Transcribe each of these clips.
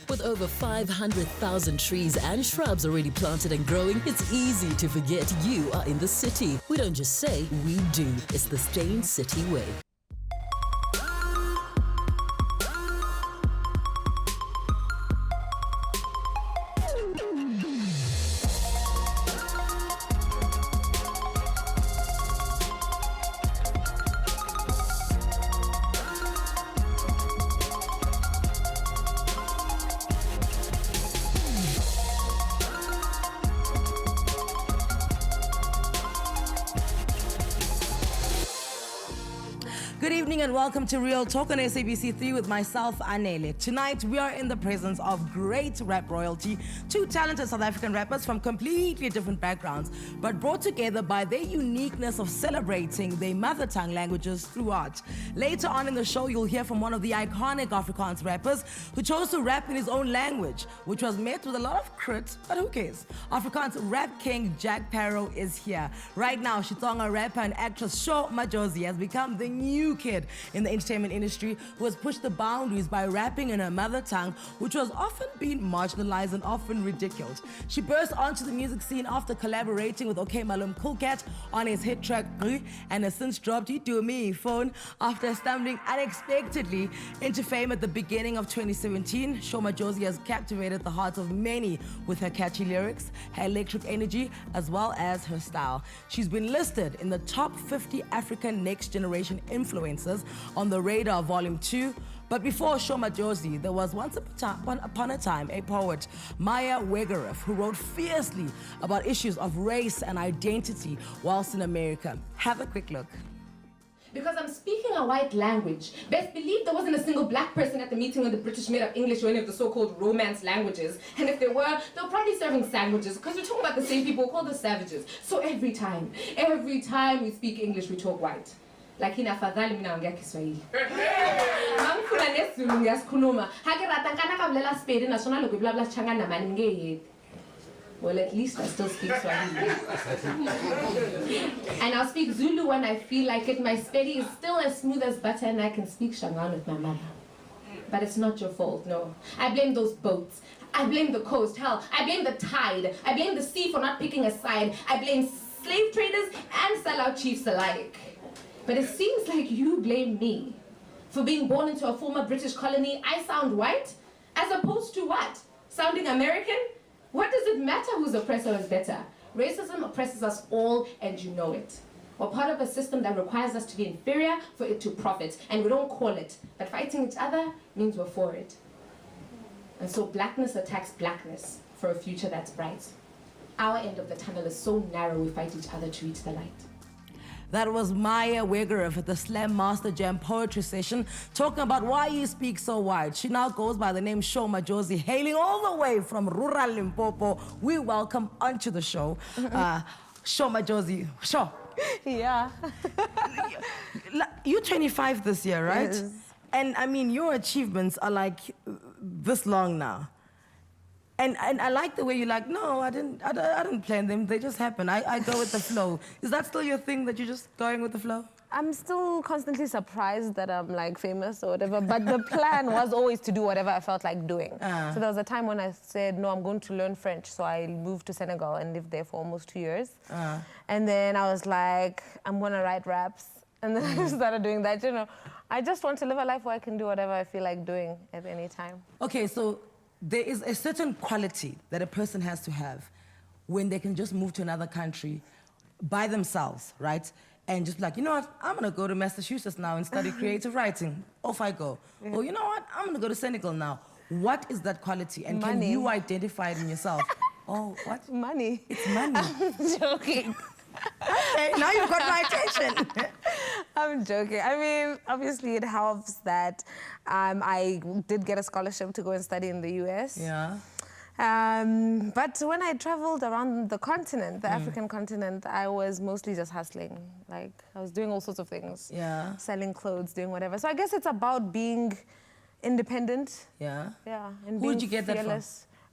With over 500,000 trees and shrubs already planted and growing, it's easy to forget you are in the city. We don't just say, we do. It's the Stain City way. Good evening and welcome to Real Talk on SABC 3 with myself, Anele. Tonight we are in the presence of great rap royalty, two talented South African rappers from completely different backgrounds, but brought together by their uniqueness of celebrating their mother tongue languages through art. Later on in the show, you'll hear from one of the iconic Afrikaans rappers who chose to rap in his own language, which was met with a lot of crit, but who cares? Afrikaans rap king Jack Parow is here. Right now, Xitsonga rapper and actress Sho Madjozi has become the new kid in the entertainment industry who has pushed the boundaries by rapping in her mother tongue, which was often being marginalized and often ridiculed. She burst onto the music scene after collaborating with OK Malum Cool Cat on his hit track Gqi, and has since dropped You Do Me Phone after stumbling unexpectedly into fame at the beginning of 2017. Sho Madjozi has captivated the hearts of many with her catchy lyrics, her electric energy, as well as her style. She's been listed in the top 50 African next generation influencers on the Radar Volume 2. But before Sho Madjozi, there was once upon a time a poet, Maya Wegerup, who wrote fiercely about issues of race and identity whilst in America. Have a quick look. Because I'm speaking a white language. Best believe there wasn't a single black person at the meeting when the British made up English or any of the so-called Romance languages. And if there were, they were probably serving sandwiches, because we're talking about the same people called the savages. So every time we speak English, we talk white. Lakini afadhali mina ongea Kiswahili. Mangifuna nesiZulu ngiyasikhuluma. Hake rata kana kamlela Sepedi nasona lokho bla bla changa na mani ngeyedi. Well, at least I still speak Swahili. And I'll speak Zulu when I feel like it. My Sepedi is still as smooth as butter and I can speak Shangaan with my mother. But it's not your fault, no. I blame those boats. I blame the coast, hell, I blame the tide. I blame the sea for not picking a side. I blame slave traders and sellout chiefs alike. But it seems like you blame me. For being born into a former British colony, I sound white? As opposed to what? Sounding American? What does it matter whose oppressor is better? Racism oppresses us all, and you know it. We're part of a system that requires us to be inferior for it to profit, and we don't call it. But fighting each other means we're for it. And so blackness attacks blackness for a future that's bright. Our end of the tunnel is so narrow, we fight each other to reach the light. That was Maya Wegerup at the Slam Master Jam Poetry Session, talking about why you speak so white. She now goes by the name Sho Madjozi, hailing all the way from rural Limpopo. We welcome onto the show, Sho Madjozi. Sho. Yeah. You're 25 this year, right? Yes. And I mean, your achievements are like this long now. And I like the way you're like, no, I didn't plan them. They just happen. I go with the flow. Is that still your thing, that you're just going with the flow? I'm still constantly surprised that I'm like famous or whatever, but the plan was always to do whatever I felt like doing. So there was a time when I said, no, I'm going to learn French. So I moved to Senegal and lived there for almost 2 years. And then I was like, I'm gonna write raps. And then I started doing that, you know. I just want to live a life where I can do whatever I feel like doing at any time. Okay, so there is a certain quality that a person has to have when they can just move to another country by themselves, right? And just like, you know what, I'm gonna go to Massachusetts now and study creative writing. Off I go. Yeah. Or you know what, I'm gonna go to Senegal now. What is that quality? And money. Can you identify it in yourself? Oh, what? Money. It's money. I'm joking. Okay, now you've got my attention. I'm joking. I mean, obviously it helps that I did get a scholarship to go and study in the US. Yeah. But when I traveled around the continent, the African continent, I was mostly just hustling. Like, I was doing all sorts of things. Yeah. Selling clothes, doing whatever. So I guess it's about being independent. Yeah. Yeah. And Who did you get that from?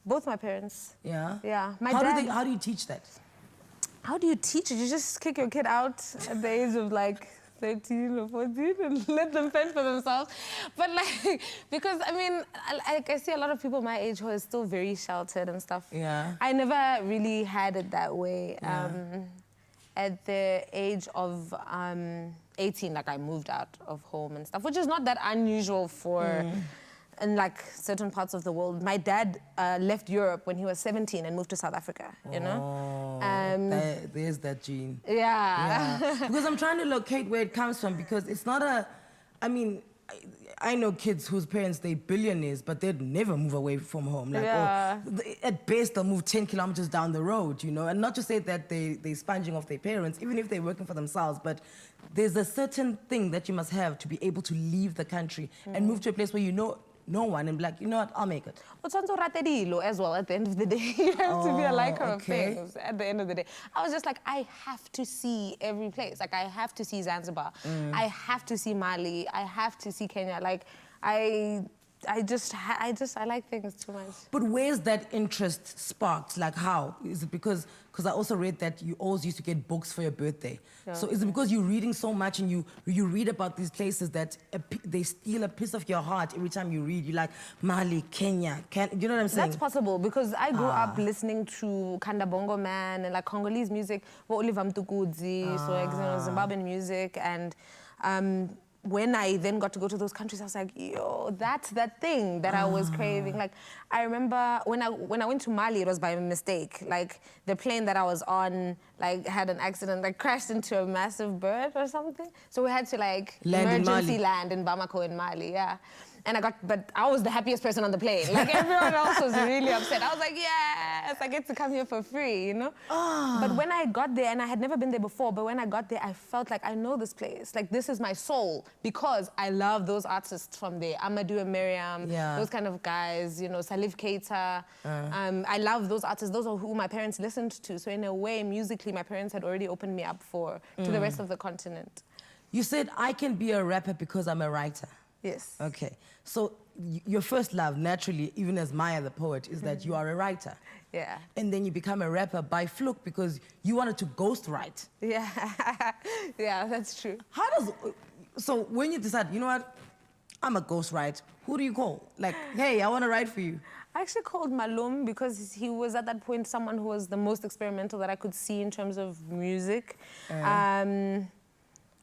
Both my parents. Yeah. Yeah. My how dad. How do you teach that? How do you teach it? You just kick your kid out at the age of like 13 or 14 and let them fend for themselves. But like, because I mean, I see a lot of people my age who are still very sheltered and stuff. Yeah. I never really had it that way. Yeah. At the age of 18, like I moved out of home and stuff, which is not that unusual for in like certain parts of the world. My dad left Europe when he was 17 and moved to South Africa, you know? There's that gene. Yeah. Because I'm trying to locate where it comes from, because it's not a, I mean, I know kids whose parents, they're billionaires, but they'd never move away from home. Like, Yeah. at best, they'll move 10 kilometers down the road, you know? And not to say that they're sponging off their parents, even if they're working for themselves, but there's a certain thing that you must have to be able to leave the country and move to a place where you know no one and be like, you know what, I'll make it. As well, at the end of the day. You have to be a liker of things at the end of the day. I was just like, I have to see every place. Like, I have to see Zanzibar. I have to see Mali. I have to see Kenya. Like, I like things too much. But where's that interest sparked? Like, how? Is it because I also read that you always used to get books for your birthday. Yeah. So is it because you're reading so much and you read about these places that they steal a piece of your heart every time you read? You're like, Mali, Kenya, you know what I'm saying? That's possible, because I grew up listening to Kanda Bongo Man and like Congolese music, Oliver Mtukudzi, so like, you know, Zimbabwean music, and when I then got to go to those countries, I was like, yo, that's that thing that I was craving. Like, I remember when I went to Mali, it was by mistake. Like, the plane that I was on, like, had an accident, like, crashed into a massive bird or something. So we had to, like, emergency land in Bamako in Mali, yeah. And but I was the happiest person on the plane. Like, everyone else was really upset. I was like, yes, I get to come here for free, you know? But when I got there, and I had never been there before, but when I got there, I felt like I know this place. Like, this is my soul, because I love those artists from there. Amadou and Miriam, those kind of guys, you know, Salif Keita. I love those artists. Those are who my parents listened to. So in a way, musically, my parents had already opened me up to the rest of the continent. You said, I can be a rapper because I'm a writer. Yes. Okay. So your first love, naturally, even as Maya the poet, is that you are a writer. Yeah. And then you become a rapper by fluke because you wanted to ghostwrite. Yeah. Yeah, that's true. So when you decide, you know what, I'm a ghostwriter, who do you call? Like, hey, I want to write for you. I actually called Malum because he was at that point someone who was the most experimental that I could see in terms of music.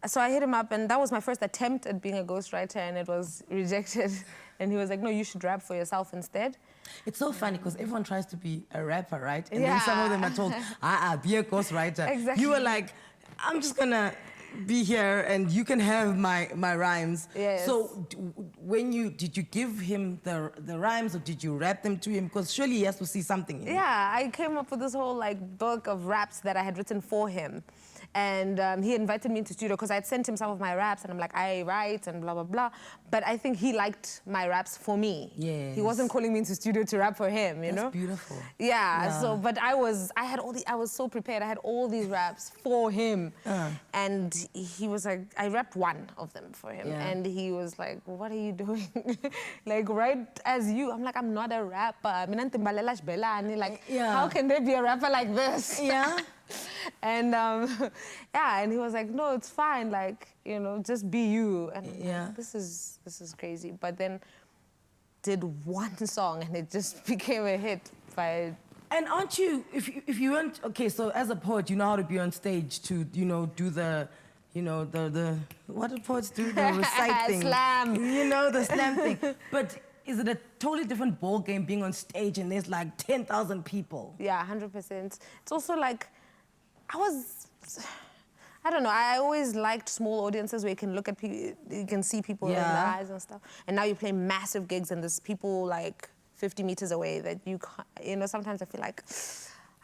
So I hit him up, and that was my first attempt at being a ghostwriter, and it was rejected. And he was like, no, you should rap for yourself instead. It's so funny because everyone tries to be a rapper, right? And then some of them are told, be a ghostwriter. Exactly. You were like, I'm just gonna be here and you can have my rhymes. Yes. So did you give him the rhymes, or did you rap them to him? Because surely he has to see something in you. Yeah, I came up with this whole like book of raps that I had written for him. And he invited me into studio because I'd sent him some of my raps, and I'm like, I write and blah, blah, blah. But I think he liked my raps for me. Yes. He wasn't calling me into studio to rap for him, you know? That's beautiful. Yeah, so, but I was so prepared. I had all these raps for him. And he was like, I rapped one of them for him. Yeah. And he was like, what are you doing? Like, right as you. I'm like, I'm not a rapper. Like, how can there be a rapper like this? Yeah. And yeah, and he was like, no, it's fine, like, you know, just be you. And I'm like, this is crazy. But then did one song and it just became a hit by. And aren't you, if you weren't, okay, so as a poet, you know how to be on stage to, you know, do the, you know, the what do poets do? The recite thing. Slam. You know, the slam thing. But is it a totally different ball game being on stage and there's like 10,000 people? Yeah, 100%. It's also like, I don't know, I always liked small audiences where you can look at people, you can see people in their eyes and stuff. And now you play massive gigs and there's people like 50 meters away that you can't, you know, sometimes I feel like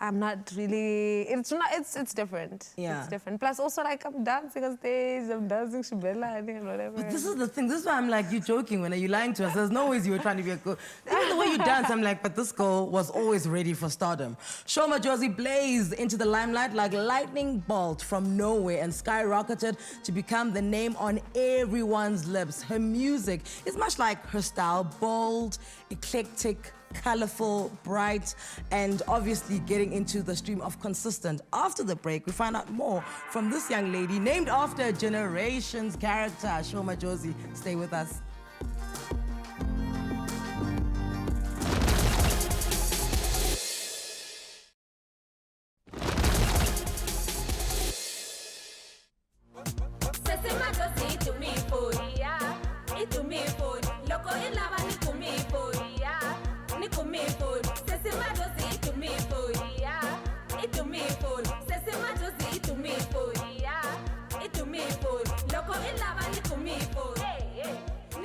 I'm not really, it's different. Yeah. It's different. Plus also like I'm dancing on stage, I'm dancing shibela and whatever. But this is the thing, this is why I'm like, you're joking when you're lying to us. There's no ways you were trying to be a good. Even the way you dance, I'm like, but this girl was always ready for stardom. Sho Madjozi blazed into the limelight like lightning bolt from nowhere and skyrocketed to become the name on everyone's lips. Her music is much like her style, bold, eclectic, colorful, bright, and obviously getting into the stream of consistent. After the break, we find out more from this young lady named after a generation's character, Sho Madjozi. Stay with us.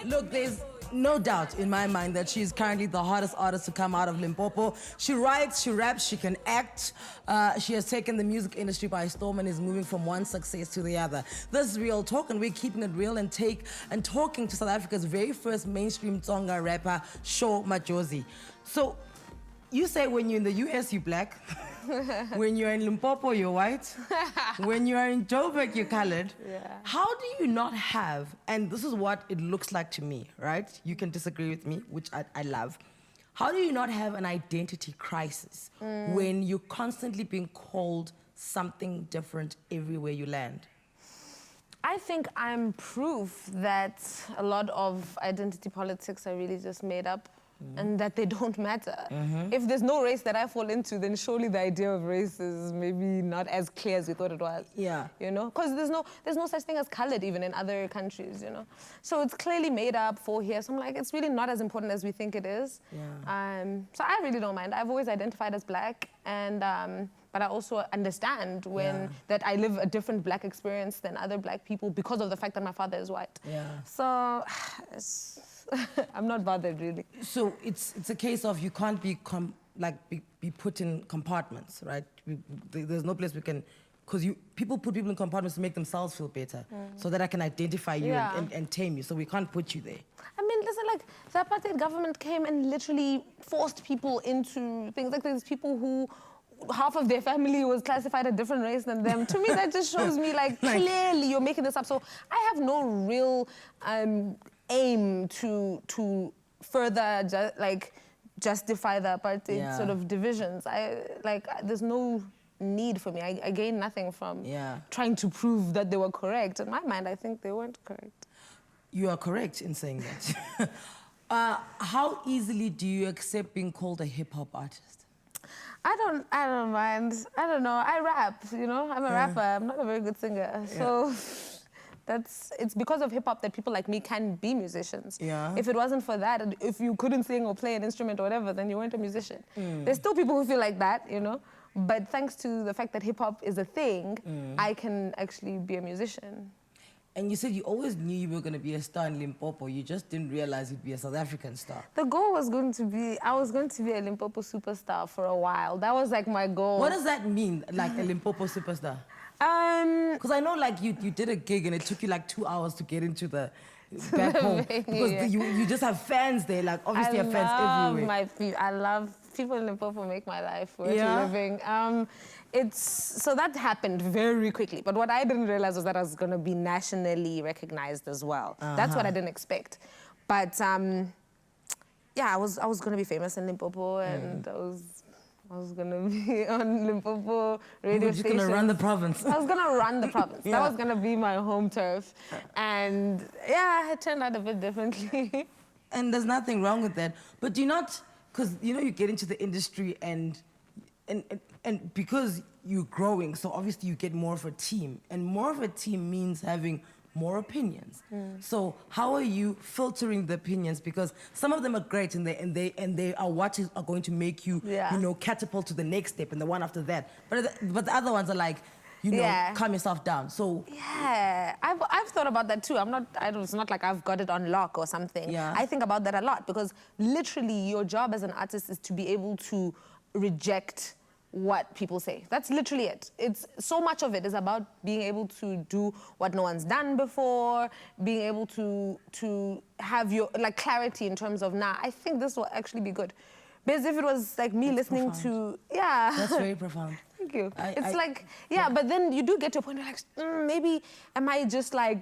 Look, there's no doubt in my mind that she's currently the hottest artist to come out of Limpopo. She writes, she raps, she can act. She has taken the music industry by storm and is moving from one success to the other. This is Real Talk, and we're keeping it real and talking to South Africa's very first mainstream Xitsonga rapper, Sho Madjozi. So, you say when you're in the US, you're black. When you're in Limpopo, you're white. When you're in Joburg, you're colored. Yeah. How do you not have, and this is what it looks like to me, right? You can disagree with me, which I love. How do you not have an identity crisis when you're constantly being called something different everywhere you land? I think I'm proof that a lot of identity politics are really just made up. And that they don't matter. If there's no race that I fall into, then surely the idea of race is maybe not as clear as we thought it was. Yeah. You know, because there's no such thing as colored even in other countries, you know. So it's clearly made up for here. So I'm like, it's really not as important as we think it is. Yeah. So I really don't mind. I've always identified as black, and but I also understand when that I live a different black experience than other black people because of the fact that my father is white. Yeah. So I'm not bothered really. So it's a case of you can't be put in compartments, right? There's no place we can, because people put people in compartments to make themselves feel better, so that I can identify you and tame you. So we can't put you there. I mean, listen, like the apartheid government came and literally forced people into things. Like there's people who half of their family was classified a different race than them. To me, that just shows me like clearly you're making this up. So I have no real aim to further justify the apartheid sort of divisions. There's no need for me. I gain nothing from trying to prove that they were correct. In my mind, I think they weren't correct. You are correct in saying that. How easily do you accept being called a hip-hop artist? I don't mind. I don't know. I rap, you know. I'm a rapper. I'm not a very good singer. So it's because of hip hop that people like me can be musicians. Yeah. If it wasn't for that, and if you couldn't sing or play an instrument or whatever, then you weren't a musician. There's still people who feel like that, you know. But thanks to the fact that hip hop is a thing, I can actually be a musician. And you said you always knew you were going to be a star in Limpopo. You just didn't realize you'd be a South African star. The goal was going to be, I was going to be a Limpopo superstar for a while. That was like my goal. What does that mean, like a Limpopo superstar? Because I know like you did a gig and it took you like 2 hours to get into the back home. Because you just have fans there, like obviously you have fans everywhere. I love people in Limpopo make my life worth living. So that happened very quickly. But what I didn't realize was that I was going to be nationally recognized as well. That's what I didn't expect. But yeah, I was going to be famous in Limpopo, and I was going to be on Limpopo radio stations. You were just going to run the province. I was going to run the province. That was going to be my home turf. And yeah, it turned out a bit differently. And there's nothing wrong with that. But do you not, because you know you get into the industry and because you're growing, so obviously you get more of a team. And more of a team means having more opinions. So how are you filtering the opinions? Because some of them are great and they are what are going to make you, you know, catapult to the next step and the one after that. But the other ones are like, you know, calm yourself down. So yeah, I've thought about that too. It's not like I've got it on lock or something. Yeah. I think about that a lot because literally your job as an artist is to be able to reject what people say. That's literally it. It's so much of it is about being able to do what no one's done before, being able to have your like clarity in terms of I think this will actually be good. Because if it was like me listening to That's very profound. Thank you. But then you do get to a point where like, maybe am I just like,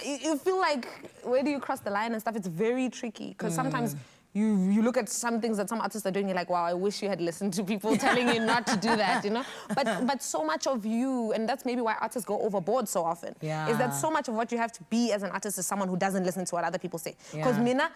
you feel like, where do you cross the line and stuff? It's very tricky because sometimes you look at some things that some artists are doing, you're like, wow, I wish you had listened to people telling you not to do that, you know? But so much of you, and that's maybe why artists go overboard so often, is that so much of what you have to be as an artist is someone who doesn't listen to what other people say. Because Mina,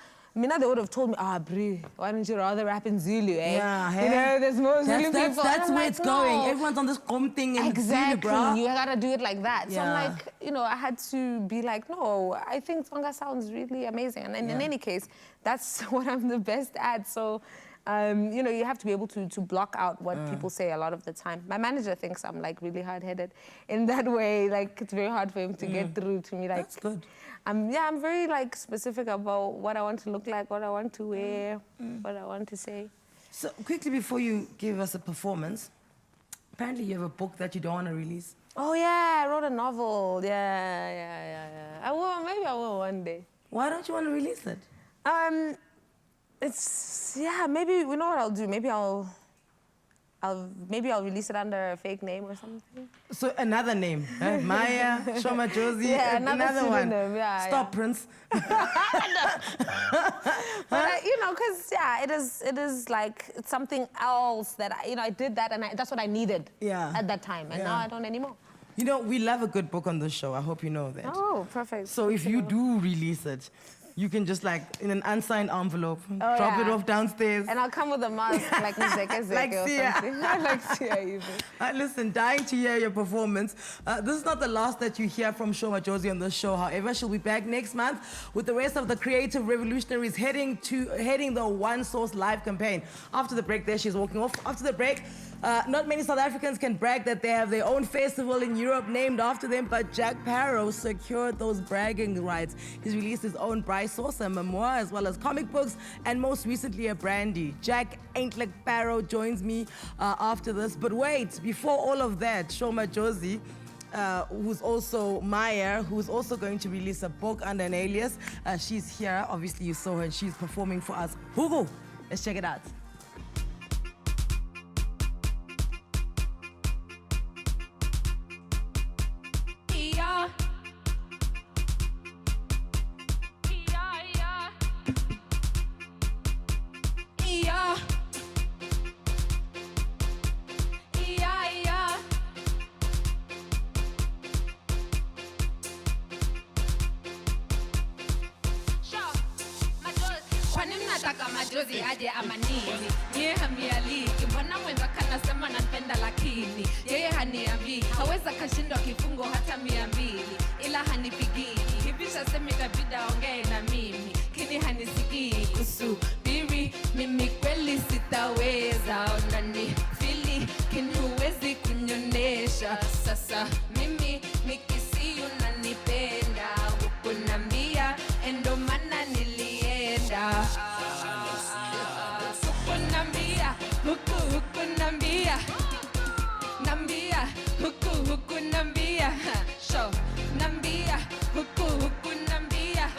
they would have told me, Brie, why don't you rather rap in Zulu, eh? Yeah, hey. You know, there's more Zulu people. That's where like, it's going. Everyone's on this thing in Zulu, bro. You gotta do it like that. So Yeah. I'm like, you know, I had to be like, no, I think Tsonga sounds really amazing. And in any case, that's what I'm the best at. So, you know, you have to be able to block out what people say a lot of the time. My manager thinks I'm like really hard-headed in that way. Like, it's very hard for him to get through to me. Like, that's good. I'm very like specific about what I want to look like, what I want to wear, what I want to say. So quickly before you give us a performance, apparently you have a book that you don't want to release. Oh yeah, I wrote a novel. Yeah. Maybe I will one day. Why don't you want to release it? Maybe you know what I'll do. Maybe I'll release it under a fake name or something. So another name, Maya, Sho Madjozi, another one. Stop, Prince. But you know, because it is like it's something else that I did that and that's what I needed at that time, and now I don't anymore. You know, we love a good book on this show. I hope you know that. Oh, perfect. So if you do release it, you can just like, in an unsigned envelope, drop it off downstairs. And I'll come with a mask, like Zeke like or Sia. something. Like Sia even. Listen, dying to hear your performance. This is not the last that you hear from Sho Madjozi on this show. However, she'll be back next month with the rest of the creative revolutionaries heading the One Source Live campaign. After the break there, she's walking off. After the break, not many South Africans can brag that they have their own festival in Europe named after them, but Jack Parow secured those bragging rights. He's released his own Bryce Sauce, a memoir, as well as comic books, and most recently a brandy. Jack Jack Parow joins me after this. But wait, before all of that, Sho Madjozi, who's also Maya, who's also going to release a book under an alias. She's here. Obviously, you saw her, and she's performing for us. Hugo, let's check it out. Madjozi aje amanini yeye hamialiki mbona mwenza kana sema nanipenda lakini yeye haniambii haweza kashindwa kifungo hata 200 ila hanipigii hivi sasa itabida ongee na mimi kini hanisikii kusubiri mimi kweli sitaweza onani fili kini huwezi kunyonesha sasa mimi nikisi unanipenda ukunambia endo maana nilienda huku nambia huku nambia Sho nambia huku nambia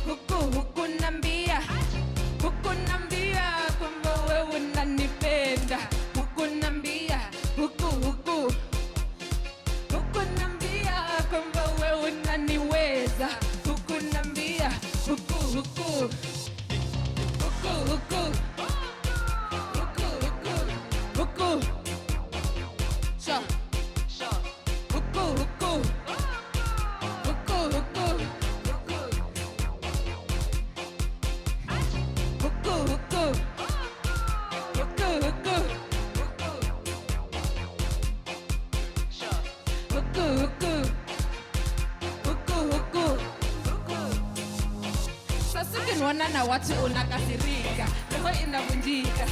huku nambia kwamba wewe unanipenda huku nambia huku nambia kwamba wewe unaniweza huku nambia huku Sasa na watu unakasirika roho inavunjika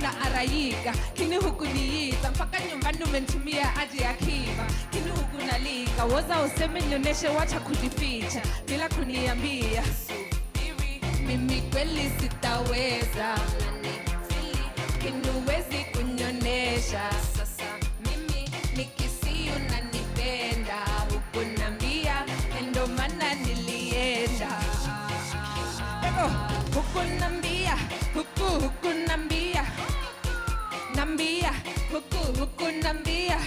na araika kini huku niita mpaka nyumbani umenitumia aje akiba kini huku nalika woza useme nioneshe wacha kujificha bila kuniambia mimi kweli sitaweza nambia, huku nambia, nambia, huku nambia,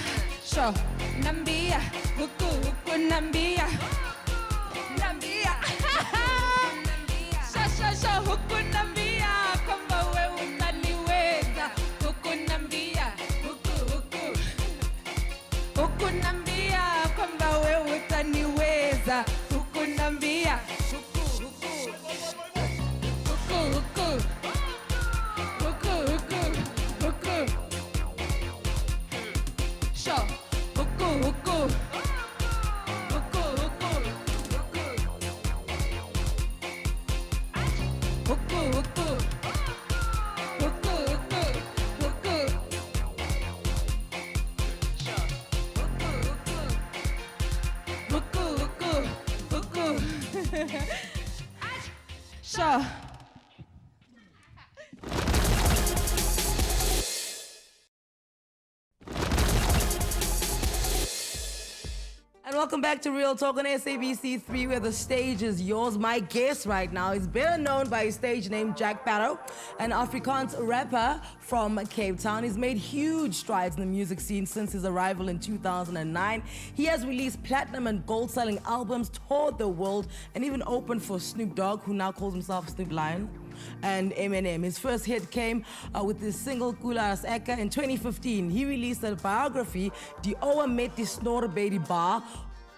sho nambia, huku nambia, nambia, sho huku nambia, kwamba wewe unaniweza, huku nambia, huku nambia, kwamba wewe utaniweza, huku nambia. Sure. And welcome back to Real Talk on SABC 3, where the stage is yours. My guest right now is better known by his stage name Jack Parow, an Afrikaans rapper from Cape Town. He's made huge strides in the music scene since his arrival in 2009. He has released platinum and gold-selling albums, toured the world, and even opened for Snoop Dogg, who now calls himself Snoop Lion, and Eminem. His first hit came with his single Kula as Eka in 2015. He released a biography, Die Oue Met Die Snor by die Bar,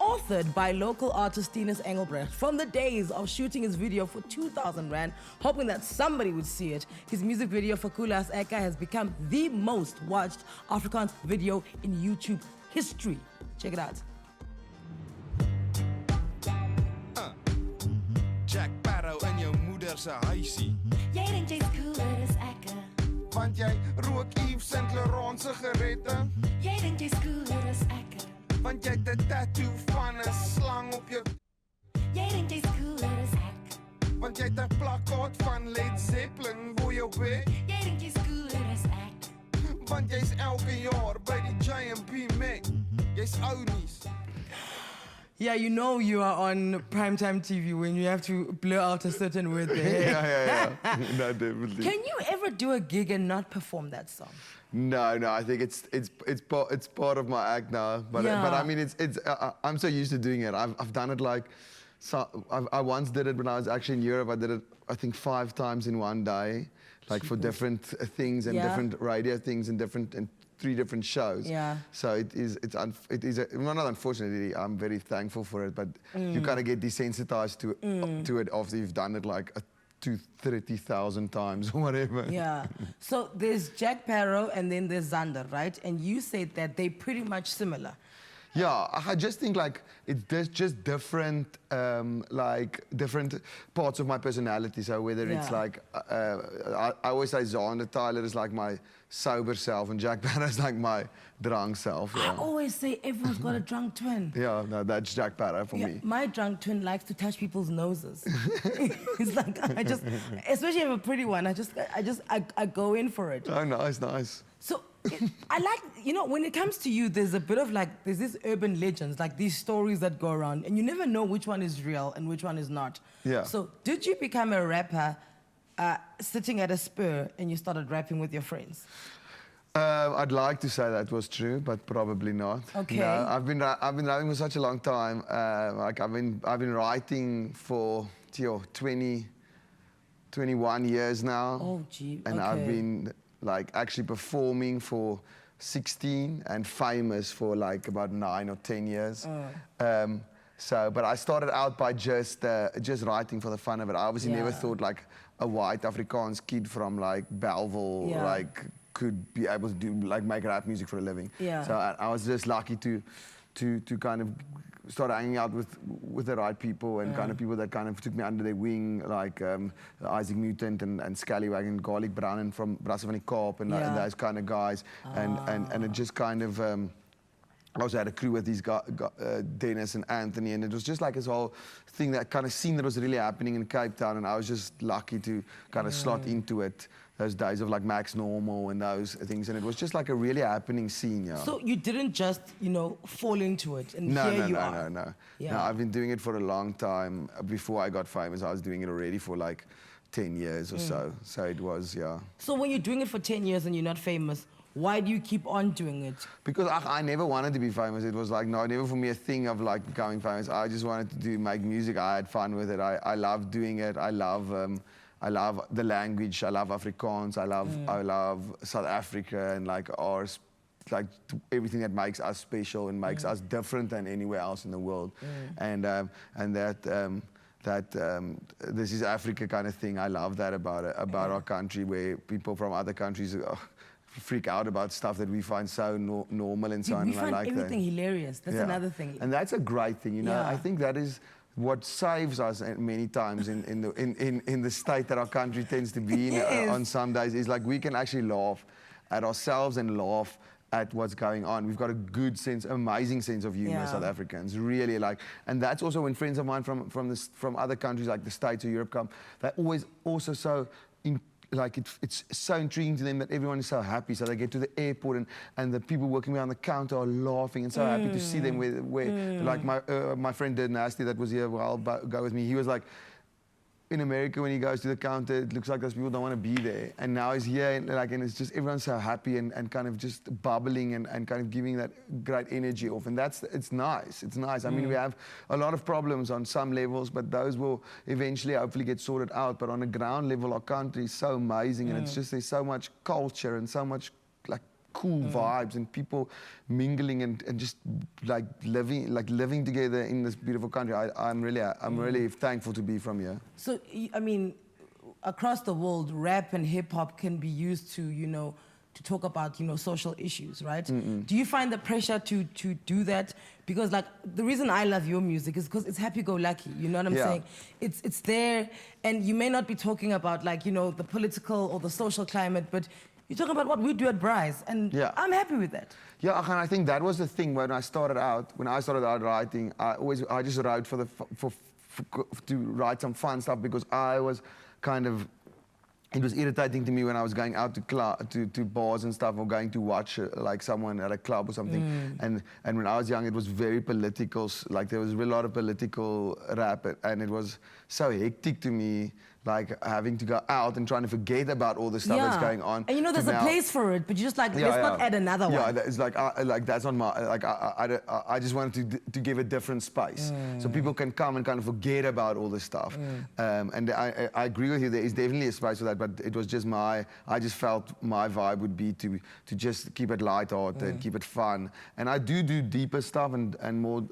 authored by local artist Tinus Engelbrecht. From the days of shooting his video for 2,000 Rand, hoping that somebody would see it, his music video for Kula as Eka has become the most watched Afrikaans video in YouTube history. Check it out. Jack Parow in jou moeder se huisie. Jy dink jy's cooler as ek. Want jy rook Yves Saint Laurent sigarette. Jy dink jy's cooler as ek. Want jy het 'n tattoo van 'n slang op jou. Jy dink jy's cooler as ek. Want jy het 'n plakkaat van Led Zeppelin voor jou bed. Jy dink jy's cooler as ek. Want jy's elke jaar by die J&B Mac. Jy's ou nuus. Yeah, you know you are on primetime TV when you have to blur out a certain word there. Yeah. No, definitely. Can you ever do a gig and not perform that song? No, I think it's part of my act now. But I mean, I'm so used to doing it. I've done it like, I once did it when I was actually in Europe. I did it, I think, 5 times in one day, like for different things and different radio things and 3 different shows. Yeah. So well, not unfortunately, I'm very thankful for it, but you kind of get desensitized to it after you've done it like 30,000 times or whatever. Yeah. So there's Jack Parow and then there's Xander, right? And you said that they're pretty much similar. Yeah, I just think like it's just different, like different parts of my personality. So whether it's like, I always say Xander Tyler is like my sober self and Jack Parow is like my drunk self. Yeah. I always say everyone's got a drunk twin. Yeah, no, that's Jack Parow for me. My drunk twin likes to touch people's noses. It's like, especially if a pretty one, I go in for it. Oh, nice. So I like, you know, when it comes to you, there's a bit of like, there's these urban legends, like these stories that go around, and you never know which one is real and which one is not. Yeah. So did you become a rapper sitting at a spur and you started rapping with your friends? I'd like to say that was true, but probably not. Okay. No, I've been rapping for such a long time. Like I've been writing for 21 years now. Oh, gee. And I've been like actually performing for 16 and famous for like about 9 or 10 years. But I started out by just writing for the fun of it. I obviously never thought like a white Afrikaans kid from like Belleville like could be able to do like make rap music for a living. Yeah. So I was just lucky to kind of start hanging out with the right people and kind of people that kind of took me under their wing, like Isaac Mutant and Scallywag and Garlic Brown from Brasse van die Kaap and those kind of guys. And it just kind of, I also had a crew with these guys, Dennis and Anthony, and it was just like this whole thing, that kind of scene that was really happening in Cape Town, and I was just lucky to kind of slot into it. Those days of like Max Normal and those things, and it was just like a really happening scene, yeah. So you didn't just, you know, fall into it, and No, are. No. Yeah. No, I've been doing it for a long time. Before I got famous, I was doing it already for like 10 years or so. So it was, yeah. So when you're doing it for 10 years and you're not famous, why do you keep on doing it? Because I never wanted to be famous. It was like, no, never for me a thing of like becoming famous. I just wanted to make music. I had fun with it. I love doing it. I love the language. I love Afrikaans. I love South Africa and like ours, like everything that makes us special and makes us different than anywhere else in the world. And that this is Africa kind of thing. I love that about it, about our country, where people from other countries freak out about stuff that we find so normal and so on. We find I like everything that. hilarious. That's another thing. And that's a great thing, you know. Yeah. I think that is what saves us many times in the state that our country tends to be in on some days, is like we can actually laugh at ourselves and laugh at what's going on. We've got a good sense, amazing sense of humor, South Africans, really like. And that's also when friends of mine from other countries like the States or Europe come, they're always also so like it's so intriguing to them that everyone is so happy. So they get to the airport and the people working behind the counter are laughing and so happy to see them. Like my friend Did Nasty that was here a while ago with me, he was like, in America, when he goes to the counter, it looks like those people don't want to be there. And now he's here, and it's just everyone's so happy and kind of just bubbling and kind of giving that great energy off. And it's nice. It's nice. I mean, we have a lot of problems on some levels, but those will eventually, hopefully, get sorted out. But on a ground level, our country is so amazing, and it's just there's so much culture and so much like cool vibes and people mingling and just like living together in this beautiful country. I'm really thankful to be from here. So I mean, across the world, rap and hip hop can be used to, you know, to talk about, you know, social issues, right? Do you find the pressure to do that? Because like the reason I love your music is because it's happy-go-lucky. You know what I'm saying? It's there, and you may not be talking about like, you know, the political or the social climate, but you're talking about what we do at Bryce, and I'm happy with that. Yeah, and I think that was the thing when I started out writing. I just wrote to write some fun stuff because I was kind of. It was irritating to me when I was going out to bars and stuff, or going to watch like someone at a club or something. And when I was young, it was very political. Like there was a lot of political rap, and it was so hectic to me, like having to go out and trying to forget about all the stuff that's going on. And you know, there's a place for it, but you're just like, let's not add another one. Yeah, it's like that's on my like I just wanted to give a different space so people can come and kind of forget about all this stuff. And I agree with you. There is definitely a space for that, but it was just I just felt my vibe would be to just keep it lighthearted, keep it fun. And I do deeper stuff and more,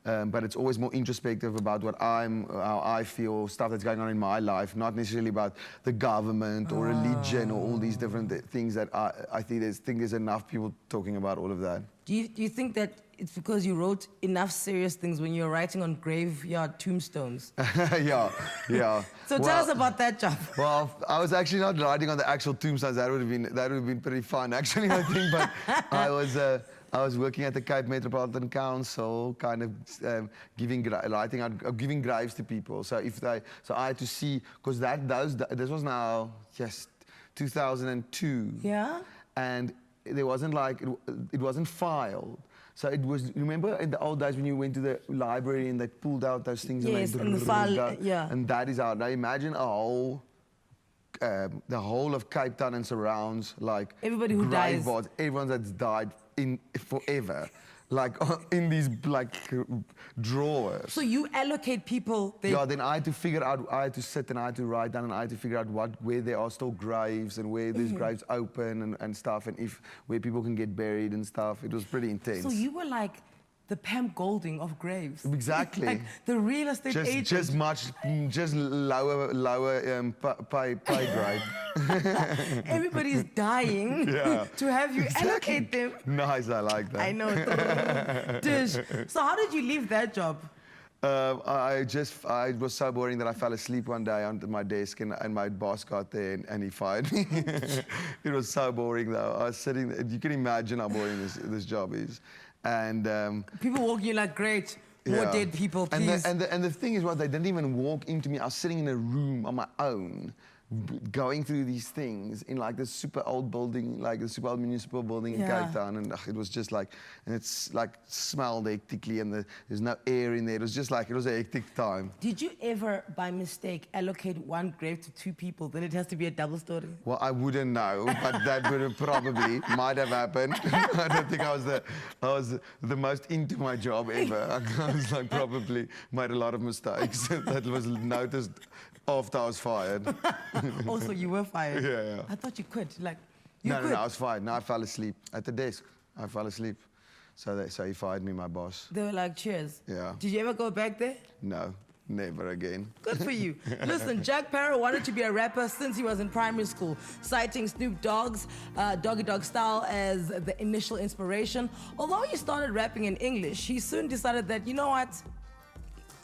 but it's always more introspective about how I feel, stuff that's going on in my life. Not necessarily about the government or religion or all these different things that I think there's enough people talking about all of that. Do you think that it's because you wrote enough serious things when you were writing on graveyard tombstones? yeah. So tell us about that job. Well, I was actually not writing on the actual tombstones. That would have been pretty fun, actually, I think. But I was working at the Cape Metropolitan Council, kind of giving graves to people. So I had to see, because this was now 2002. Yeah. And there wasn't like it wasn't filed. So it was. Remember in the old days when you went to the library and they pulled out those things and the file. And that is out. Now imagine the whole of Cape Town and surrounds, like everybody who dies, everyone that's died forever, like in these like drawers. So you allocate people. Yeah, then I had to figure out. I had to sit and I had to write down and I had to figure out where there are still graves and where there's graves open and stuff, and where people can get buried and stuff. It was pretty intense. So you were like the Pam Golding of graves. Exactly. Like the real estate agent. Just lower pay grade. Everybody's dying to have you allocate them. Nice, I like that. I know. Dish. So how did you leave that job? It was so boring that I fell asleep one day on my desk and my boss got there and he fired me. It was so boring though. I was sitting there, you can imagine how boring this job is. And people walking you like, great, more dead people, please. And the thing is, they didn't even walk into me. I was sitting in a room on my own, going through these things in like this super old building, like the super old municipal building in Cape Town, and it was just like, and it's like smelled hectically, and there's no air in there. It was just like, it was a hectic time. Did you ever, by mistake, allocate one grave to two people? Then it has to be a double story. Well, I wouldn't know, but that would have probably might have happened. I don't think I was the most into my job ever. I was like probably made a lot of mistakes that was noticed after I was fired. Also, you were fired. Yeah. I thought you quit. Like, you No, quit. I was fired. No, I fell asleep at the desk. I fell asleep. So he fired me, my boss. They were like, cheers. Yeah. Did you ever go back there? No, never again. Good for you. Listen, Jack Parow wanted to be a rapper since he was in primary school, citing Snoop Dogg's Doggy Dogg Style as the initial inspiration. Although he started rapping in English, he soon decided that, you know what?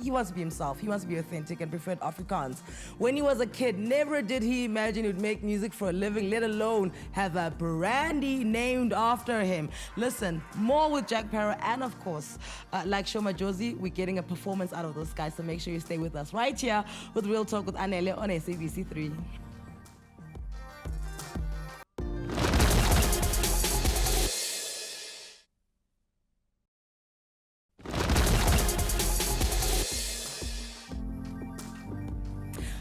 He wants to be himself. He wants to be authentic and preferred Afrikaans. When he was a kid, never did he imagine he'd make music for a living, let alone have a brandy named after him. Listen, more with Jack Parow, and of course, like Sho Madjozi, we're getting a performance out of those guys, so make sure you stay with us right here with Real Talk with Anele on SABC 3.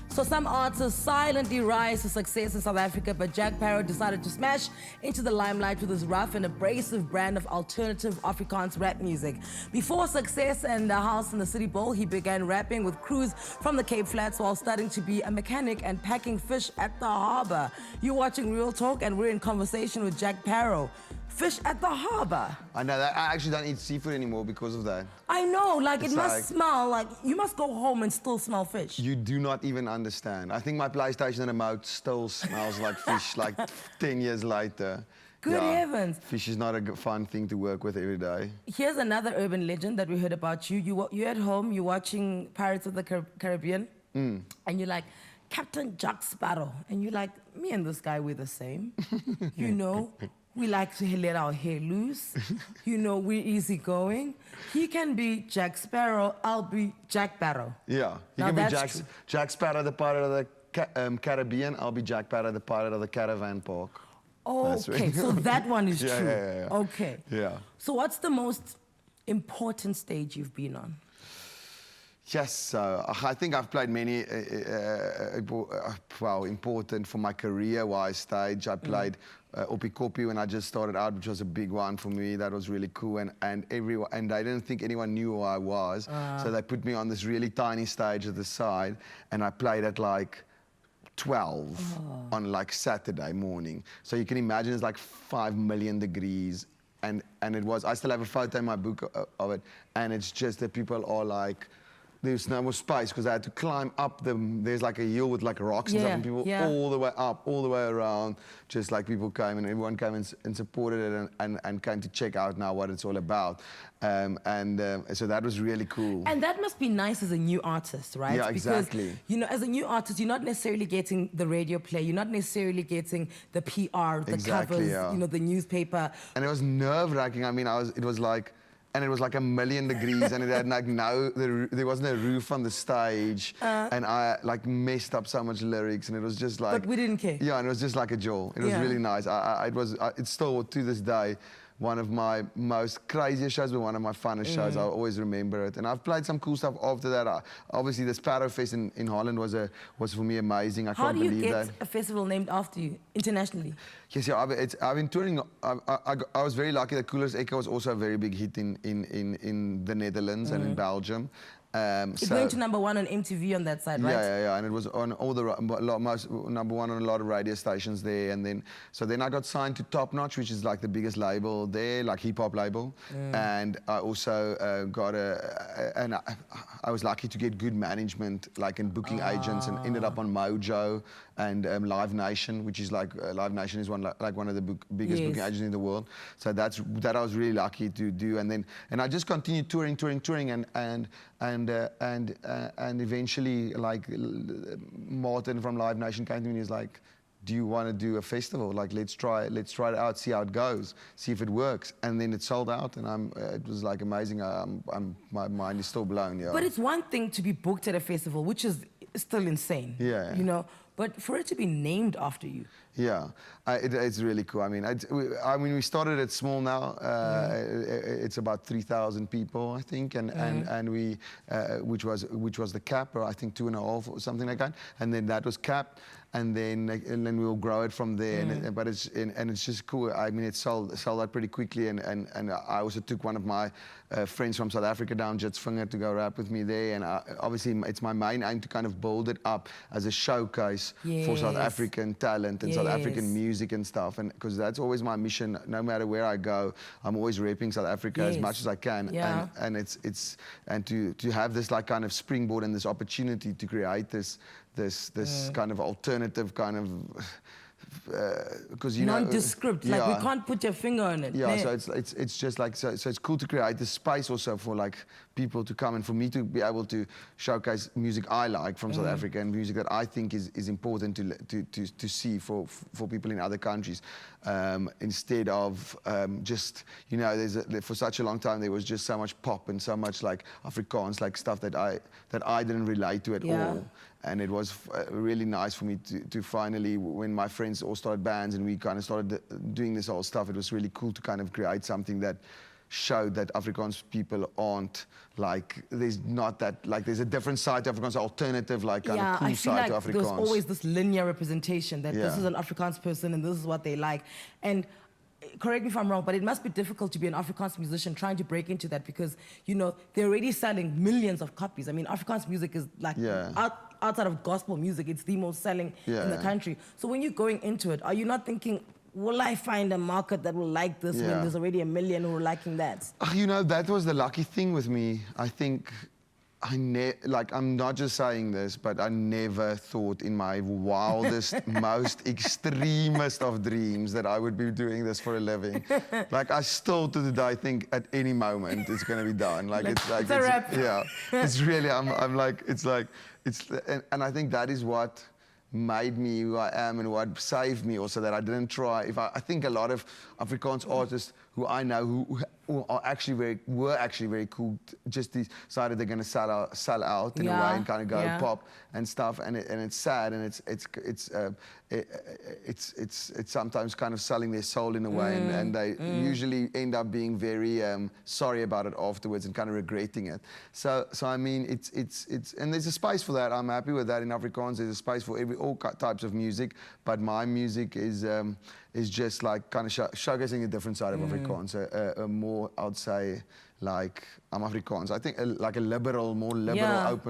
So some artists silently rise to success in South Africa, but Jack Parow decided to smash into the limelight with his rough and abrasive brand of alternative Afrikaans rap music. Before success and a house in the City Bowl, he began rapping with crews from the Cape Flats while studying to be a mechanic and packing fish at the harbor. You're watching Real Talk, and we're in conversation with Jack Parow. Fish at the harbor. I know that. I actually don't eat seafood anymore because of that. I know, like It's it must like- smell like, you must go home and still smell fish. You do not even understand. I think my PlayStation remote still smells like fish, like 10 years later. Good heavens. Fish is not a fun thing to work with every day. Here's another urban legend that we heard about you. You're at home, you're watching Pirates of the Caribbean, and you're like, Captain Jack Sparrow. And you're like, me and this guy, we're the same. You know, we like to let our hair loose. You know, we're easygoing. He can be Jack Sparrow, I'll be Jack Parow. Yeah. You Now can be that's Jack Sparrow, the pirate of the Caribbean. I'll be Jack Parow, the pirate of the caravan park. Oh, That's okay, right. so that one is Yeah, true. yeah. Okay. Yeah. So what's the most important stage you've been on? Yes, so I think I've played many, important for my career-wise stage. I played Opikopi when I just started out, which was a big one for me. That was really cool, and I didn't think anyone knew who I was. So they put me on this really tiny stage at the side, and I played at like 12 on like Saturday morning. So you can imagine it's like 5 million degrees. And it was, I still have a photo in my book of it, and it's just that people are like, there's no more space because I had to climb up there's like a hill with like rocks and stuff, and people all the way up, all the way around, just like people came, and everyone came and supported it and came to check out now what it's all about. So that was really cool. And that must be nice as a new artist, right? Yeah, exactly. Because, you know, as a new artist, you're not necessarily getting the radio play, you're not necessarily getting the PR, the covers, you know, the newspaper. And it was nerve-wracking. I mean, it was like, and it was like 1 million degrees, and it had like there wasn't a roof on the stage, and I like messed up so much lyrics, and it was just like. But we didn't care. Yeah, and it was just like a jewel. It was really nice. It's still to this day one of my most craziest shows, but one of my funnest shows. I always remember it. And I've played some cool stuff after that. Obviously, the Sparrow Fest in Holland was for me amazing. I can't believe that. How do you get a festival named after you internationally? Yes, yeah, I've been touring. I was very lucky that Coolers Echo was also a very big hit in the Netherlands and in Belgium. It went to #1 on MTV on that side, right? Yeah, and it was on all the most #1 on a lot of radio stations there, and then I got signed to Top Notch, which is like the biggest label there, like hip hop label, and I also got I was lucky to get good management, like in booking agents, and ended up on Mojo and Live Nation, which is like Live Nation is one of the biggest booking agents in the world. So that I was really lucky to do, and I just continued touring, and eventually, like, Martin from Live Nation came to me and he was like, do you want to do a festival? Like, let's try it out, see how it goes, see if it works. And then it sold out, and it was like amazing. My mind is still blown. Yeah. But it's one thing to be booked at a festival, which is still insane. Yeah. You know, but for it to be named after you. Yeah, it's really cool. I mean, we started it small now. It's about 3,000 people, I think, and we, which was the cap, or I think 2.5 or something like that, and then that was capped, and then we'll grow it from there. But it's just cool. I mean, it sold out pretty quickly, and I also took one of my friends from South Africa down, Xitsonga, to go rap with me there, and obviously it's my main aim to kind of build it up as a showcase for South African talent and South African music and stuff, and because that's always my mission. No matter where I go, I'm always repping South Africa as much as I can, and it's to have this like kind of springboard and this opportunity to create this kind of alternative kind of. Because you nondescript, like we can't put your finger on it. Yeah, so it's just like so it's cool to create this space also for like people to come and for me to be able to showcase music I like from South Africa and music that I think is important to see for people in other countries, instead of just, you know, for such a long time there was just so much pop and so much like Afrikaans, like stuff that I didn't relate to at all. And it was really nice for me to finally, when my friends all started bands and we kind of started doing this whole stuff, it was really cool to kind of create something that showed that Afrikaans people aren't like, there's not that, like there's a different side to Afrikaans, alternative, like kind of cool side to Afrikaans. There's always this linear representation that this is an Afrikaans person and this is what they like. And correct me if I'm wrong, but it must be difficult to be an Afrikaans musician trying to break into that because, you know, they're already selling millions of copies. I mean, Afrikaans music is like, outside of gospel music, it's the most selling in the country. So when you're going into it, are you not thinking, will I find a market that will like this when there's already 1 million who are liking that? You know, that was the lucky thing with me. I think I'm not just saying this, but I never thought in my wildest, most extremest of dreams that I would be doing this for a living. Like, I still to the day think at any moment it's going to be done. Like it's like, it's a rap. Yeah, it's really, I'm like, and I think that is what made me who I am and what saved me also, that I didn't try. I think a lot of Afrikaans artists who I know who are actually were actually very cool, just decided they're going to sell out in a way and kind of go pop and stuff, and it's sad, and it's sometimes kind of selling their soul in a way, and they usually end up being very sorry about it afterwards and kind of regretting it. So I mean, it's and there's a space for that. I'm happy with that in Afrikaans. There's a space for all types of music, but my music is just like kind of showcasing a different side of Afrikaans, a more, I'd say, like I'm Afrikaans. I think like a liberal, more liberal,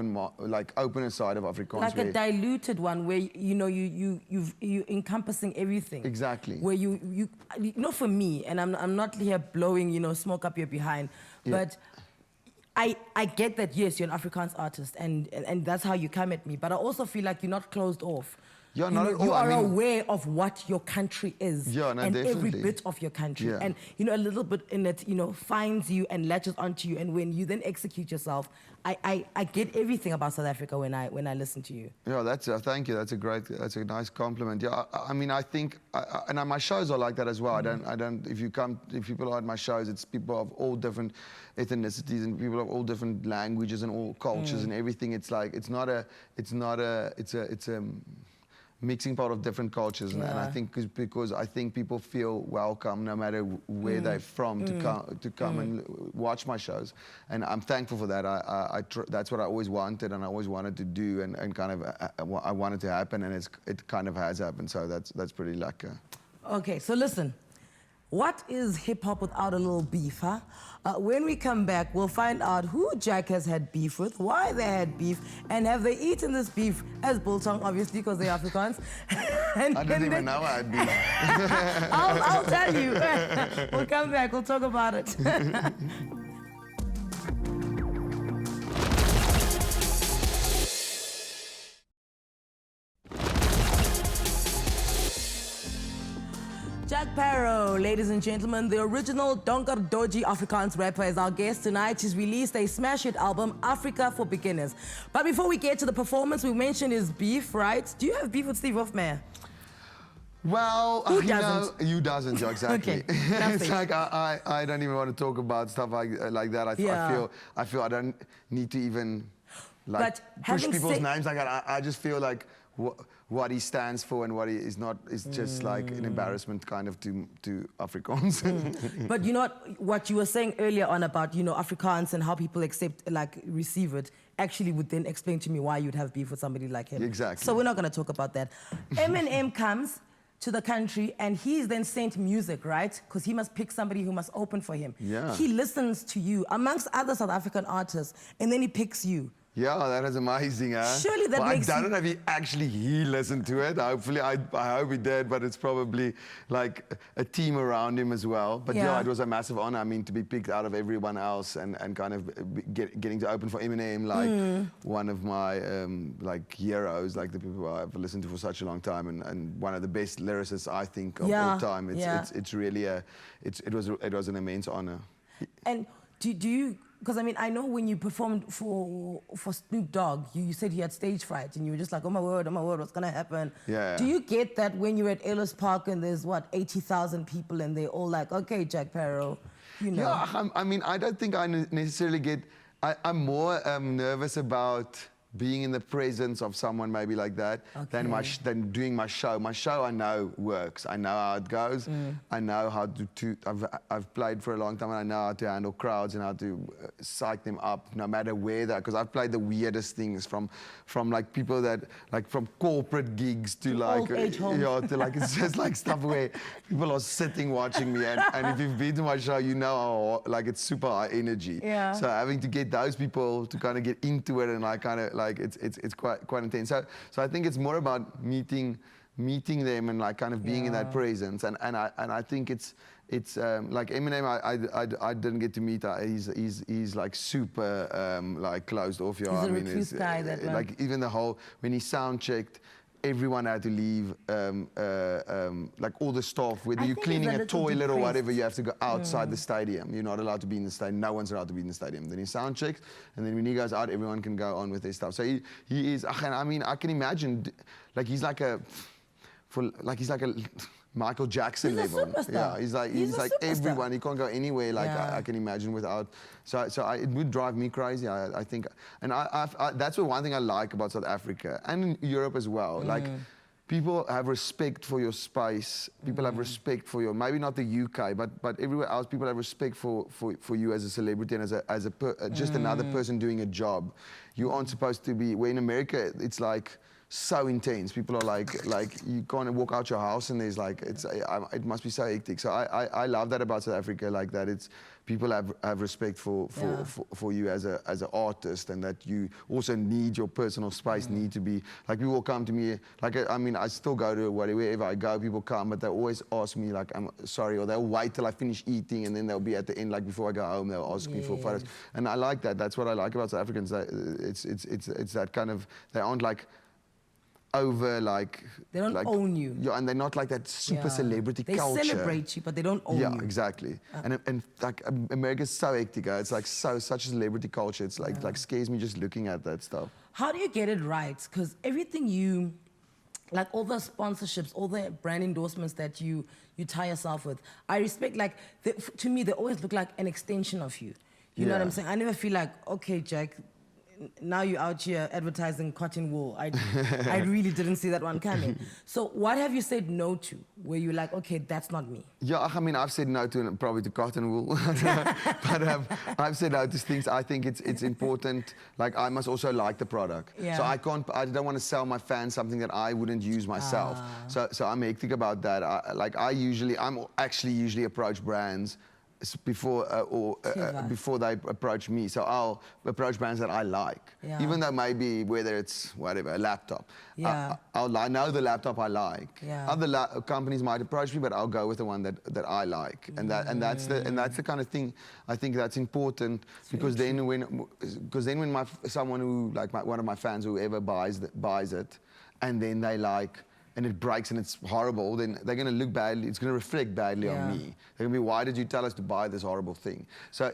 opener side of Afrikaans. Like a diluted one where, you know, you're encompassing everything. Exactly. Where you know, for me, and I'm not here blowing, you know, smoke up your behind, but I get that, yes, you're an Afrikaans artist, and that's how you come at me, but I also feel like you're not closed off. Yeah, not at all. You are aware of what your country is, and definitely. Every bit of your country, and you know, a little bit in it, you know, finds you and latches onto you, and when you then execute yourself, I get everything about South Africa when I listen to you. Yeah, that's thank you. That's a nice compliment. Yeah, I mean, I think, and my shows are like that as well. I don't. If people are at my shows, it's people of all different ethnicities and people of all different languages and all cultures and everything. It's like it's a mixing pot of different cultures, and I think because I think people feel welcome no matter where they're from to come and watch my shows, and I'm thankful for that. That's what I always wanted and I always wanted to do, and kind of I wanted to happen, and it kind of has happened. So that's pretty lucky. Okay, so listen. What is hip-hop without a little beef, huh? When we come back, we'll find out who Jack has had beef with, why they had beef, and have they eaten this beef as biltong, obviously, because they're Afrikaans. I didn't even know I had beef. I'll tell you. We'll come back, we'll talk about it. Jack Parow, ladies and gentlemen, the original Donker Doji Afrikaans rapper is our guest tonight. He's released a smash hit album, Africa for Beginners. But before we get to the performance, we mentioned his beef, right? Do you have beef with Steve Hofmeyer? Well, who doesn't? You doesn't, exactly. Okay, it's like I don't even want to talk about stuff like that. I feel I don't need to even like push people's names like that. I just feel like what he stands for and what he is not is just like an embarrassment kind of to Afrikaans. But you know what you were saying earlier on about, you know, Afrikaans and how people accept, like, receive it, actually would then explain to me why you'd have beef with somebody like him. Exactly. So we're not going to talk about that. Eminem comes to the country and he's then sent music, right? Because he must pick somebody who must open for him. Yeah. He listens to you amongst other South African artists and then he picks you. Yeah, that is amazing, huh? Surely that makes I you... don't know if he listened to it. Hopefully, I hope he did, but it's probably like a team around him as well. But yeah, it was a massive honor. I mean, to be picked out of everyone else and kind of getting to open for Eminem, like one of my like heroes, like the people I've listened to for such a long time, and one of the best lyricists I think of all time. It's really it was an immense honor. And do you? Because I mean, I know when you performed for Snoop Dogg, you said he had stage fright, and you were just like, oh my word, what's gonna happen? Yeah. Do you get that when you're at Ellis Park and there's what 80,000 people and they're all like, okay, Jack Parow, you know? Yeah, I mean, I don't think I necessarily get. I'm more nervous about being in the presence of someone maybe like that than doing my show. My show I know works. I know how it goes. I know how to I've played for a long time and I know how to handle crowds and how to psych them up no matter where they're, because I've played the weirdest things from like people that like from corporate gigs to like to like it's just like stuff where people are sitting watching me and if you've been to my show you know how, like it's super high energy. Yeah. So having to get those people to kind of get into it and like kind of like it's quite intense. So I think it's more about meeting them and like kind of being in that presence. And I think it's like Eminem. I didn't get to meet. He's like super like closed off. He's a recluse guy. Like even the whole when he sound checked. Everyone had to leave, like all the staff, whether you're cleaning a toilet or whatever, you have to go outside the stadium. You're not allowed to be in the stadium. No one's allowed to be in the stadium. Then he sound checks, and then when he goes out, everyone can go on with their stuff. So he is, I mean, I can imagine, like he's like a Michael Jackson level. Yeah, he's like everyone. He can't go anywhere. Like I can imagine without. So it would drive me crazy. I think, and that's one thing I like about South Africa and in Europe as well. Like people have respect for your space. People have respect for your, maybe not the UK, but everywhere else, people have respect for you as a celebrity and as just another person doing a job. You aren't supposed to be. Where in America, it's like. So intense. People are like you can't walk out your house and there's like it must be so hectic. So I love that about South Africa, like that it's people have respect for you as an artist, and that you also need your personal space. Need to be like people come to me like I mean I still go to wherever I go. People come, but they always ask me like I'm sorry, or they'll wait till I finish eating and then they'll be at the end like before I go home they'll ask me for photos, and I like that. That's what I like about South Africans. It's that kind of, they aren't like. Over like they don't own you. Yeah, and they're not like that super celebrity culture. They celebrate you, but they don't own you. Yeah, exactly. And like America's so hectic. It's like such a celebrity culture. It's like scares me just looking at that stuff. How do you get it right? Because everything you, like all the sponsorships, all the brand endorsements that you tie yourself with, I respect. Like to me, they always look like an extension of you. You know what I'm saying? I never feel like, okay, Jack. Now you're out here advertising cotton wool. I really didn't see that one coming. So what have you said no to, where you're like, okay, that's not me? Yeah, I mean, I've said no to probably to cotton wool, but I've said no to things. I think it's important. Like I must also like the product. Yeah. So I don't want to sell my fans something that I wouldn't use myself. So I'm hectic about that. I'm actually usually approach brands before they approach me. So I'll approach brands that I like, even though maybe whether it's whatever, a laptop. I know the laptop I like. Other companies might approach me, but I'll go with the one that I like, and that's the kind of thing I think that's important, because then when someone who like one of my fans, whoever buys it, and then they like. And it breaks and it's horrible, then they're going to look badly. It's going to reflect badly on me. They're going to be, why did you tell us to buy this horrible thing? So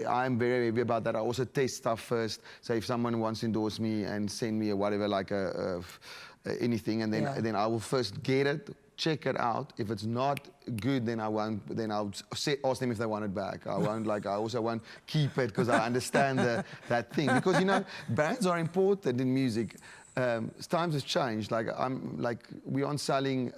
I'm very heavy about that. I also test stuff first. So if someone wants to endorse me and send me a whatever, like anything, and then I will first get it, check it out. If it's not good, then I won't. Then I'll ask them if they want it back. I won't like. I also won't keep it because I understand that thing. Because you know, brands are important in music. times has changed. Like we aren't selling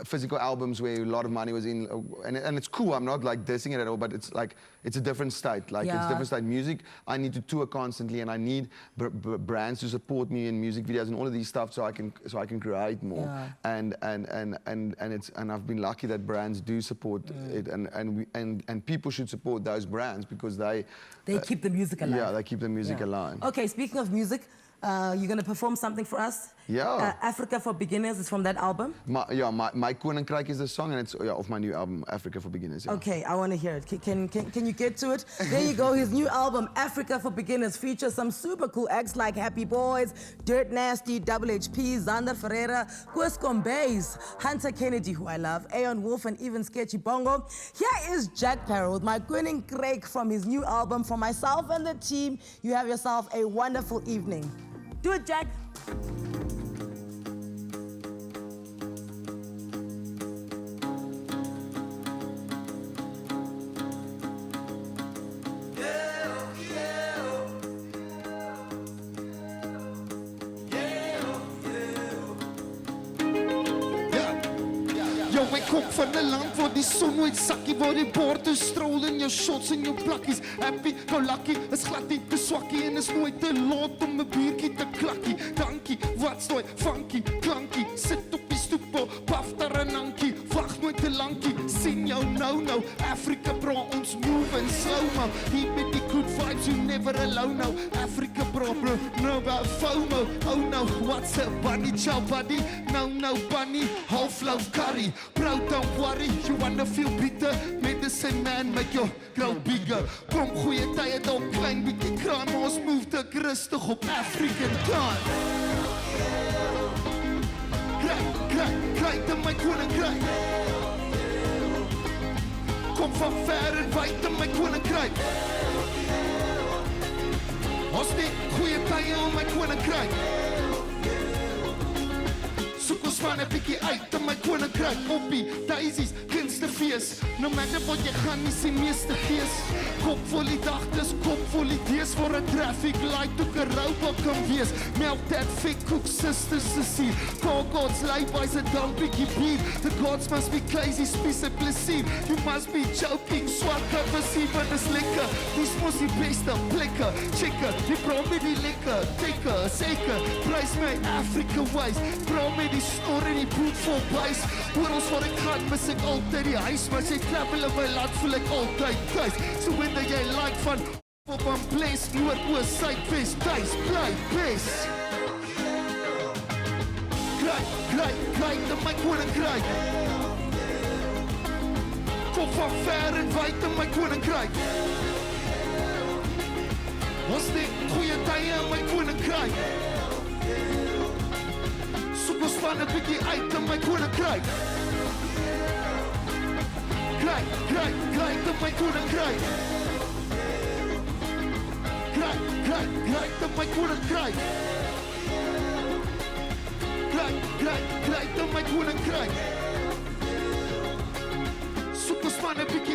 physical albums where a lot of money was in, and it's cool. I'm not like dissing it at all, but it's like it's a different state. Like it's different state music. I need to tour constantly, and I need brands to support me in music videos and all of these stuff, so I can create more. And I've been lucky that brands do support it, and people should support those brands because they keep the music alive. Yeah, they keep the music alive. Okay, speaking of music, you're going to perform something for us? Yeah. Africa for Beginners is from that album? My Koninkryk is the song, and it's off my new album, Africa for Beginners. Yeah. Okay, I want to hear it. Can you get to it? There you go. His new album, Africa for Beginners, features some super cool acts like Happy Boys, Dirt Nasty, Double HP, Xander Ferreira, Kwescom Bass, Hunter Kennedy, who I love, Aeon Wolf, and even Sketchy Bongo. Here is Jack Parow with my Koninkryk from his new album. For myself and the team, you have yourself a wonderful evening. Do it, Jack. Ek kom van 'n land waar die son nooit sakkie, waar die borde strol in jou shots en jou plakkies. Happy, go lucky, is glad nie te swakkie en is nooit te laat om 'n biertjie te klakkie. Dankie, wat's daai funky, klankie, sit op die stoep, paf daar 'n nankie, wag nooit te lankie, sien jou nou, Afrika bra ons move in slow-mo, hier met die good vibes, you never alone now, Afrika bra bro, no about FOMO, oh no, what's up buddy, ciao buddy, no bunny, half love curry, bro don't worry, you wanna feel bitter, medicine man make your grow bigger, kom goeie tye dalk klein bietjie kraan, maar ons move te rustig op African time. Krijg in my koninkryk. Kom van ver en wyd in my koninkryk. Ons net goeie tye in my koninkryk. Soek ons van 'n bietjie uit in my koninkryk. Oppie, daisies, kunstefees. No matter wat jy gaan, nie sien meeste gees. Kop vol die dagtes, kop vol die dees, voor 'n traffic light ook 'n robot kan wees. Melt that fake cook sisters to see. Call God's life by a dumb bietjie beat. The gods must be crazy, spies en plesier. You must be joking, swart cover but is lekker. Dis mos die beste plekke. Checker, die bra met die lekker. Tekker, seker, prijs my Africa wise. Bra met die snor en die boot vol buis. Oor ons waar ek gaan, mis ek altyd die huis. Maar as jy klappel in my land, voel ek altyd thuis. So wender jy like van op aan bles, noord, oos, suid, west, thuis, bly, best. Kry, in my koninkryk. Kom van ver en wyd in my koninkryk. Ons net goeie tye in my koninkryk. Soek ons van 'n bietjie uit in my koninkryk. Kry, in my koninkryk. Kry, in my koninkryk. Kry, in my koninkryk. Soek ons van 'n bietjie